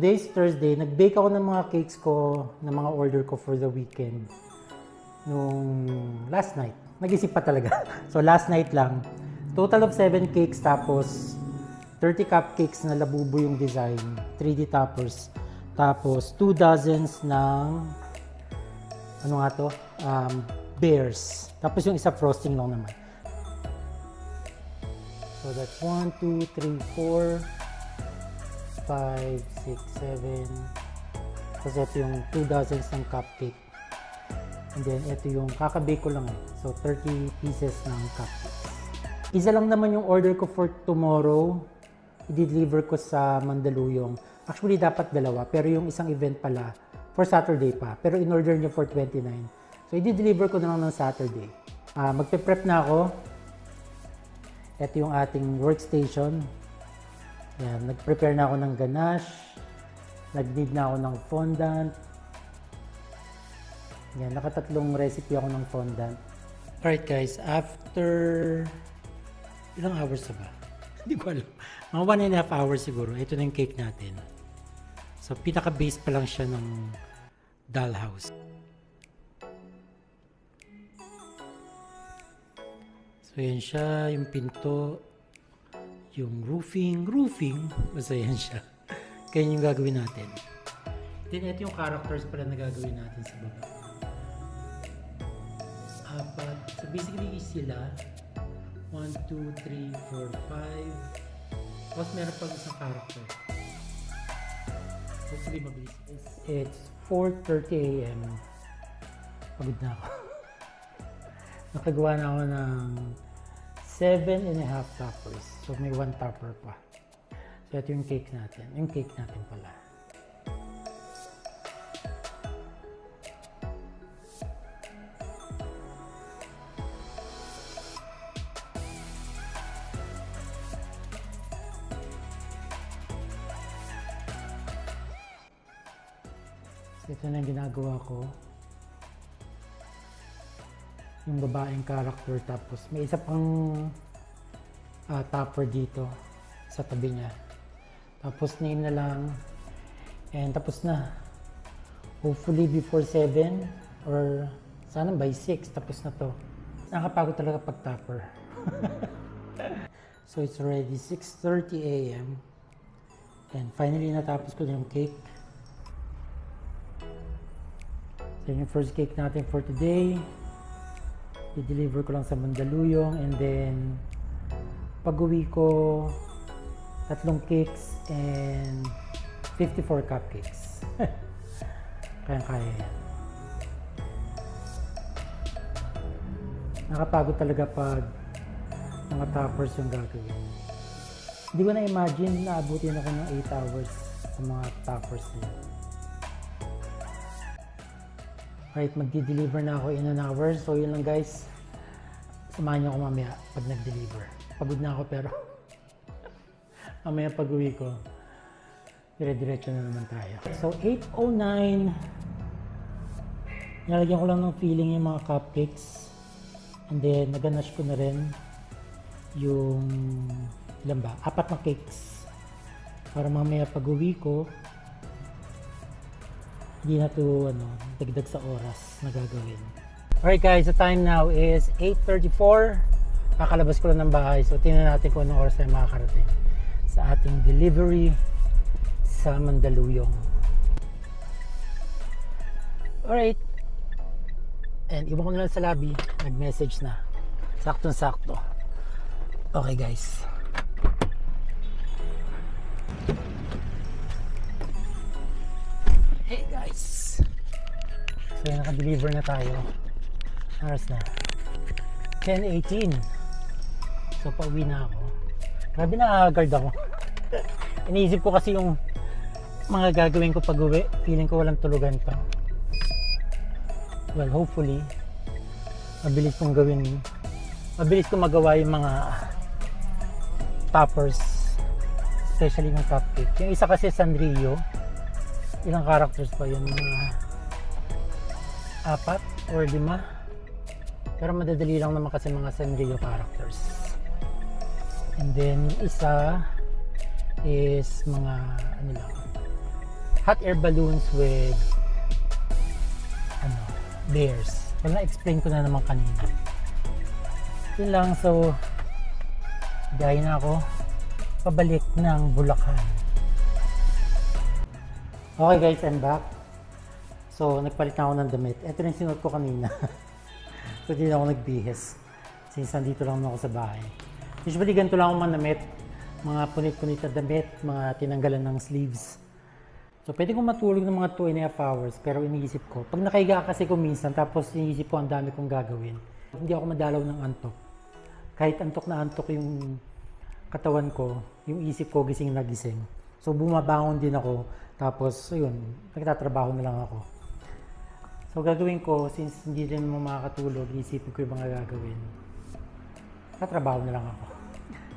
Today's Thursday. Nag-bake ako ng mga cakes ko, ng mga order ko for the weekend. Nung last night. Nag-isip pa talaga. So last night lang. Total of 7 cakes tapos 30 cupcakes na labubo yung design. 3D toppers. Tapos 2 dozens ng ano nga to? Bears. Tapos yung isa frosting lang naman. So that's 1, 2, 3, 4, 5, 6, 7. Tapos ito yung 2 dozens ng cupcake. And then ito yung kakabake ko lang. So 30 pieces ng cupcakes. Isa lang naman yung order ko for tomorrow. I-deliver ko sa Mandaluyong. Actually dapat dalawa. Pero yung isang event pala for Saturday pa. Pero in-order niya for 29. So i-deliver ko na lang ng Saturday. Magpe-prep na ako. Ito yung ating workstation. Yan, nag-prepare na ako ng ganache. Nag-need na ako ng fondant. Yan, nakatatlong recipe ako ng fondant. Alright guys, after ilang hours na ba? Hindi ko alam. Mga 1.5 hours siguro. Ito na yung cake natin. So, pinaka-base pa lang siya ng dollhouse. So, yan siya. Yung pinto. Yung roofing. Basta yan siya. Kaya yung gagawin natin. Then, ito yung characters pala na gagawin natin sa baba. Apat. So, basically, sila 1, 2, 3, 4, 5. Tapos meron pang isang character. Hopefully mabilis. It's 4:30 AM. Pagod na ako. Nakagawa na ako ng 7.5 toppers. So may 1 topper pa. So ito yung cake natin. Yung cake natin pala. Ito na yung ginagawa ko. Yung babaeng character tapos may isa pang topper dito sa tabi niya. Tapos name na lang and tapos na. Hopefully before 7 or sana by 6 tapos na to. Nakapagod talaga pag topper. So it's already 6:30 AM and finally natapos ko na yung cake. So yung first cake natin for today, i-deliver ko lang sa Mandaluyong and then pag-uwi ko 3 cakes and 54 cupcakes. Kaya yan. Nakapagod talaga pag mga toppers yung gagawin. Hindi ko na-imagine na abutin ako ng 8 hours sa mga toppers nila. Alright, magdi-deliver na ako in 1 hour. So yun lang guys. Samahan niyo ako mamaya pag nag-deliver. Pagod na ako pero mamaya pag uwi ko, dire-diretso na naman tayo. So 8:09. Nalagyan ko lang ng filling yung mga cupcakes. And then naganash ko na rin yung ilan ba? 4 na cakes. Para mamaya pag uwi ko, hindi na to dagdag sa oras na gagawin. Alright guys, the time now is 8:34. Kakalabas ko lang ng bahay. So tingnan natin kung anong oras tayo makakarating sa ating delivery sa Mandaluyong. Alright. And iwan ko na lang sa lobby. Nag-message na. Saktong-sakto. Okay guys. Hey guys! So naka-deliver na tayo. Oras na 10:18. So pauwi na ako. Grabe na-agard ako. Iniisip ko kasi yung mga gagawin ko pag-uwi. Feeling ko walang tulugan pa. Well, hopefully mabilis kong gawin. Mabilis kong magawa yung mga toppers. Especially yung cupcake. Yung isa kasi Sanrio. Ilang characters pa yun? 4 or 5. Pero madadali lang naman kasi mga Sanrio characters. And then isa is mga ano lang, hot air balloons with bears. Well, na-explain ko na naman kanina. Yun lang, so gaya na ako pabalik ng Bulacan. Okay guys, I'm back. So nagpalit na ako ng damit. Ito na yung sinuot ko kanina. So di na ako nagbihis since nandito lang ako sa bahay. Usually ganito lang ako manamit, mga punit-punit na damit, mga tinanggalan ng sleeves. So pwede kong matulog ng mga 2.5 hours, pero iniisip ko, pag nakahiga kasi ko minsan, tapos iniisip ko ang dami kong gagawin, hindi ako madalaw ng antok. Kahit antok na antok yung katawan ko, yung isip ko gising na gising. So bumabangon din ako, tapos ayun, nagtatrabaho na lang ako. So gagawin ko, since hindi rin mo makakatulog, iisipin ko yung mga gagawin. Tatrabaho na lang ako.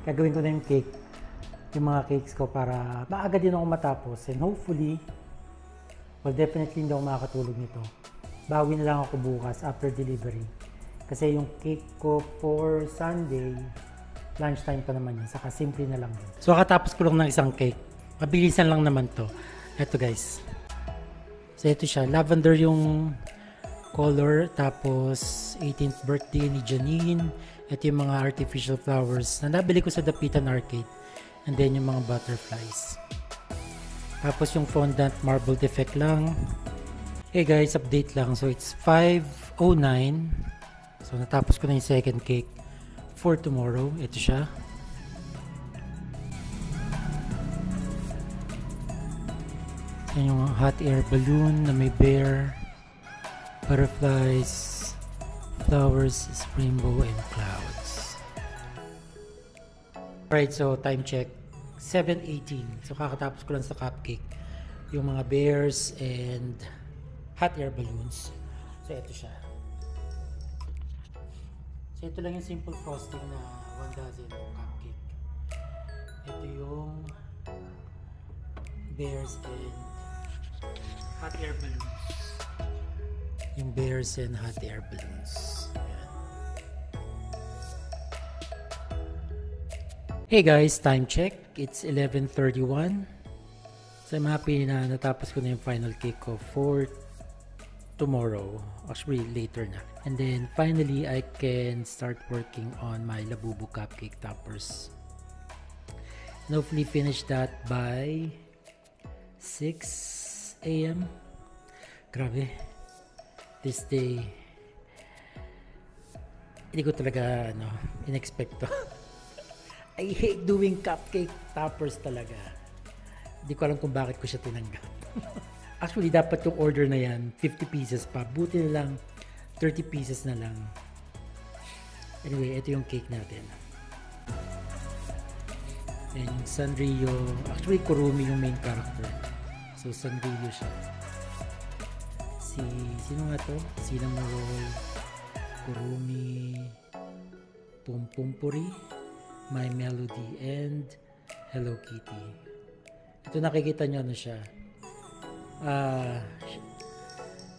Gagawin ko na yung cake, yung mga cakes ko para maaga din ako matapos. And hopefully, well definitely hindi ako makakatulog nito. Bawi na lang ako bukas after delivery. Kasi yung cake ko for Sunday, lunchtime pa naman yun. Saka simple na lang yun. So kakatapos ko lang ng isang cake. Mabilisan lang naman to. Ito guys. So ito siya. Lavender yung color. Tapos 18th birthday ni Janine. Ito yung mga artificial flowers na nabili ko sa Dapitan Arcade. And then yung mga butterflies. Tapos yung fondant marble defect lang. Hey guys, update lang. So it's 5:09. So natapos ko na yung second cake for tomorrow. Ito siya. Yan yung hot air balloon na may bear, butterflies, flowers, rainbow, and clouds. Alright, so time check. 7:18. So kakatapos ko lang sa cupcake. Yung mga bears and hot air balloons. So ito siya. So ito lang yung simple frosting na 1 dozen cupcake. Ito yung bears and hot air balloons. Yung bears and hot air balloons. Ayan. Hey guys, time check. It's 11:31. So I'm happy na natapos ko na yung final cake ko for tomorrow. Actually, later na. And then finally, I can start working on my Labubu cupcake toppers. And hopefully finish that by 6 AM. Grabe. This day, hindi ko talaga in-expect to. I hate doing cupcake toppers talaga. Hindi ko alam kung bakit ko siya tinanggap. Actually, dapat yung order na yan, 50 pieces pa. Buti na lang, 30 pieces na lang. Anyway, ito yung cake natin. And yung Sanrio, actually Kurumi yung main character. So Sanrio siya. Sino nga to? Cinnamon Roll, Kurumi, Pumpumpuri, My Melody, and Hello Kitty. Ito nakikita nyo siya.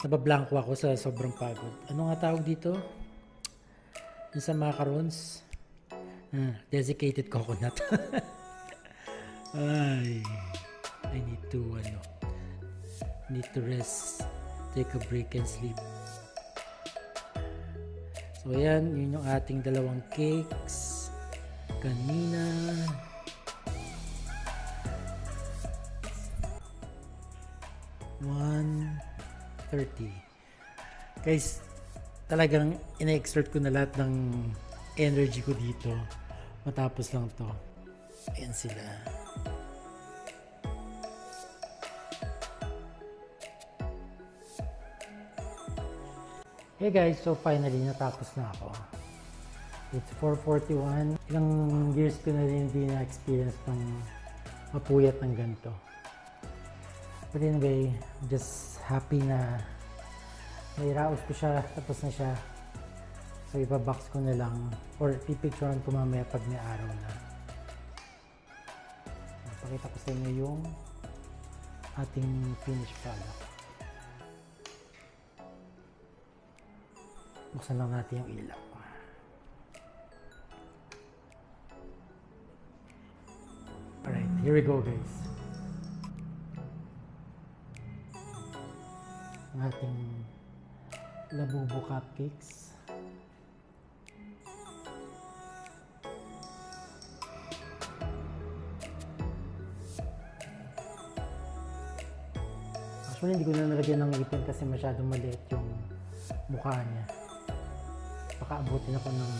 Nabablanko ako sa sobrang pagod. Ano nga tawag dito? Yung sa macarons? Desiccated coconut. I need to rest, take a break and sleep. So ayan, yun yung ating dalawang cakes kanina. $130. Guys, talagang ina-exert ko na lahat ng energy ko dito matapos lang to. Ayan sila. Hey guys, so finally natapos na ako. It's 4:41. Ilang years ko na rin hindi na-experience ng mapuyat ng ganito. But anyway, I'm just happy na nairaos ko siya, tapos na siya. So ipabox ko na lang or pipicturean ko mamaya pag may araw na. Pakita ko sa inyo yung ating finished product. Buksan lang natin yung ilaw. Alright, here we go guys. ang ating labubo cupcakes. Actually, hindi ko na nalagyan ng ipin kasi masyadong maliit yung mukha niya. Baka abutin ako ng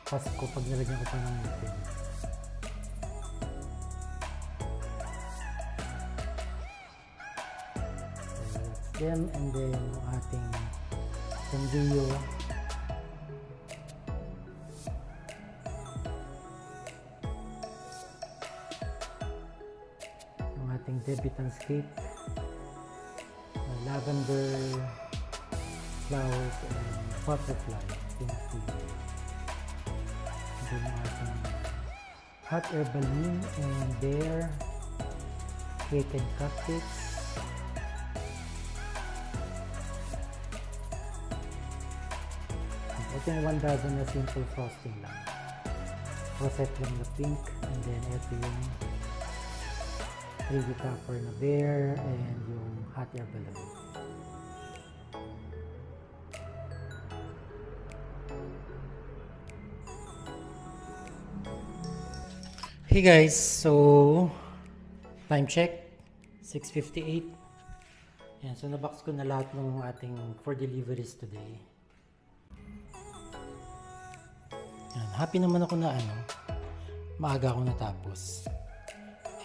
Pasko pag nalagyan ko pa ng ipin. So, that's them. And then yung ating sandiyo. Yung ating debutant's cake. Lavender flowers and butterfly pink tea. Then ating hot air balloon and their cake and cupcakes. Ito yung 1 dozen na simple frosting lang. Rosette lang na pink, and then ito yung 3D topper na bear and yung hot air balloon. Hey guys, so time check 6:58. Yan, so nabox ko na lahat ng ating for deliveries today. Yan, happy naman ako na maaga ako natapos.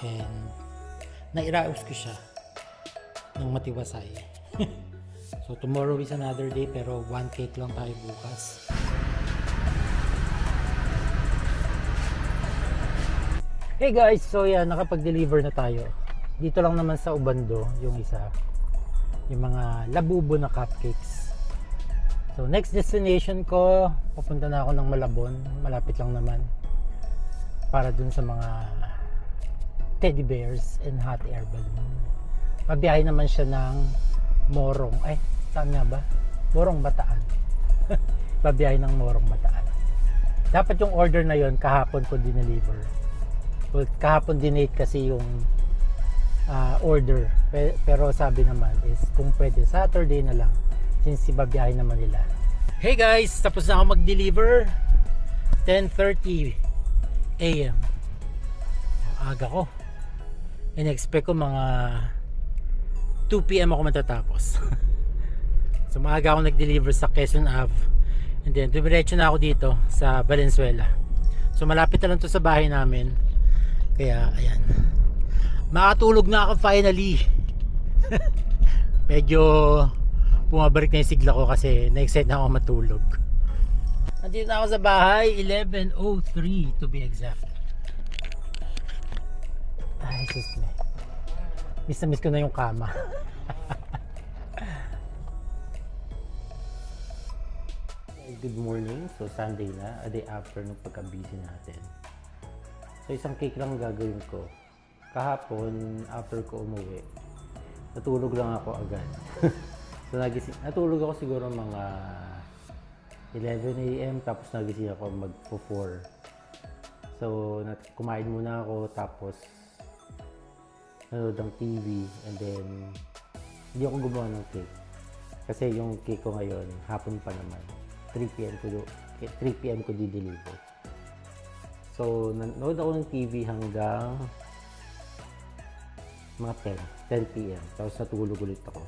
And nairaos ko siya ng matiwasay. So tomorrow is another day, pero 1 cake lang tayo bukas. Hey guys, so yan, nakapag-deliver na tayo. Dito lang naman sa Ubando yung isa, yung mga labubo na cupcakes. So next destination ko, pupunta na ako ng Malabon, malapit lang naman, para dun sa mga teddy bears and hot air balloon. Pabiyahe naman siya ng Morong, saan nga ba? Morong Bataan. Pabiyahe ng Morong Bataan. Dapat yung order na yon kahapon ko dineliver. Well, kahapon dinate kasi yung order, pero sabi naman is kung pwede Saturday na lang since ibabiyahe naman nila. Hey guys, tapos na ako mag-deliver. 10:30 AM. Aga ko. In-expect ko mga 2 PM ako matatapos. So maaga ako nag-deliver sa Quezon Ave, and then dumiretso na ako dito sa Valenzuela. So malapit na lang to sa bahay namin. Kaya ayan, makatulog na ako finally. Medyo bumabalik na yung sigla ko kasi na-excite na ako matulog. Nandito na ako sa bahay, 11:03 to be exact. Ay, sus me. Miss na miss ko na yung kama. Good morning. So Sunday na, a day after nung pagka-busy natin. So isang cake lang gagawin ko. Kahapon, after ko umuwi, natulog lang ako agad. So natulog ako siguro mga 11 AM, tapos nagising ako mag-4. So kumain muna ako, tapos nanood ng TV, and then hindi ako gumawa ng cake. Kasi yung cake ko ngayon, hapon pa naman. 3 PM ko di-deliver. So, nanood ako ng TV hanggang mga 10 PM. Tapos natulog ulit ako.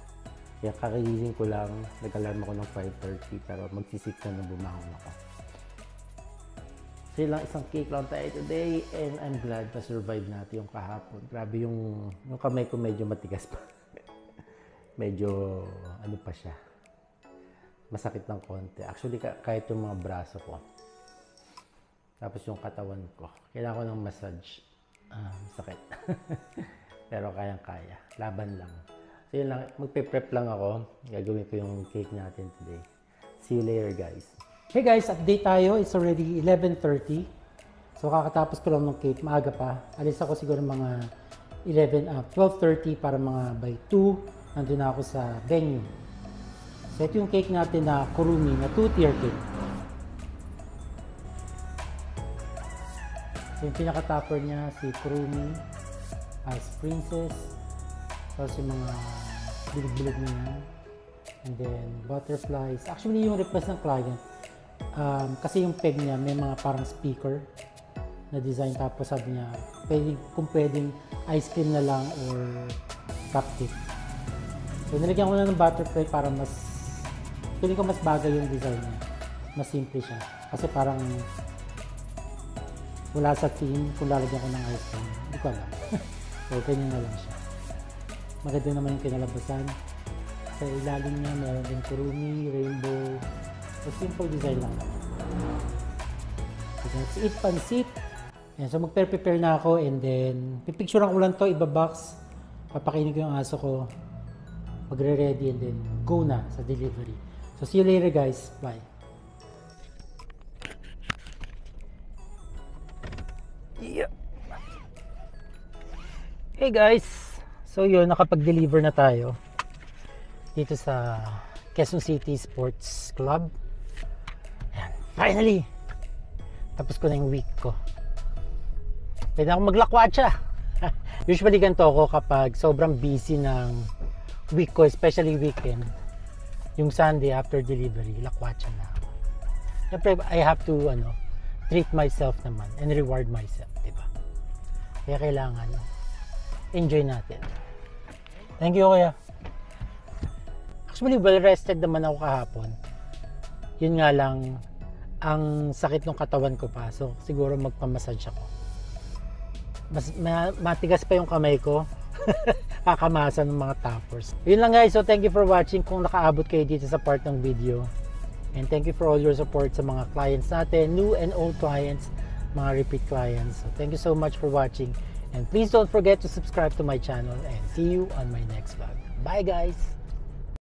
Kaya kakagising ko lang, nag-alarm ako ng 5:30, pero magsi-6 na nang bumangon ako. So, lang isang cake lang tayo today, and I'm glad na survive natin yung kahapon. Grabe yung kamay ko medyo matigas pa. Medyo, pa siya. Masakit ng konti. Actually, kahit yung mga braso ko. Tapos yung katawan ko, kailangan ko ng massage. Sakit. Pero kayang-kaya. Laban lang. So yun lang, magpe-prep lang ako. Gagawin ko yung cake natin today. See you later guys. Hey guys, update tayo. It's already 11:30. So kakatapos ko lang ng cake. Maaga pa. Alis ako siguro mga 12:30 para mga by 2. Nandun na ako sa venue. So ito yung cake natin na kurumi, na 2-tier cake. So yung pinaka-topper niya, si Kurumi as princess. Tapos yung mga bilog-bilog niya. And then butterflies. Actually, yung request ng client, kasi yung peg niya may mga parang speaker na design, tapos sabi niya kung pwedeng ice cream na lang or cupcake. So nilagyan ko na ng butterfly para mas feeling ko mas bagay yung design niya. Mas simple siya. Kasi parang wala sa theme kung lalagyan ko ng ice cream. Hindi ko alam. So ganyan na lang siya. Maganda naman yung kinalabasan. Sa ilalim niya meron din kurumi, rainbow. So simple design lang naman. So that's it, pansit. Ayan, so mag-prepare na ako, and then pipicturean ko lang to, ibabox, papakainin ko yung aso ko, magre-ready, and then go na sa delivery. So see you later guys, bye. Yeah. Hey guys, so yun, nakapag-deliver na tayo dito sa Quezon City Sports Club. Ayan, finally, tapos ko na yung week ko. Pwede akong maglakwatsa. Usually ganito ako kapag sobrang busy ng week ko, especially weekend. Yung Sunday after delivery, lakwatsa na ako. Siyempre, I have to treat myself naman and reward myself, diba? Kaya kailangan enjoy natin. Thank you, kuya. Actually, well rested naman ako kahapon. Yun nga lang, ang sakit ng katawan ko pa. So, siguro magpamassage ako. Mas matigas pa yung kamay ko. Kakamasan ng mga toppers. Yun lang guys. So thank you for watching kung nakaabot kayo dito sa part ng video. And thank you for all your support sa mga clients natin, new and old clients, mga repeat clients. So thank you so much for watching. And please don't forget to subscribe to my channel, and see you on my next vlog. Bye guys!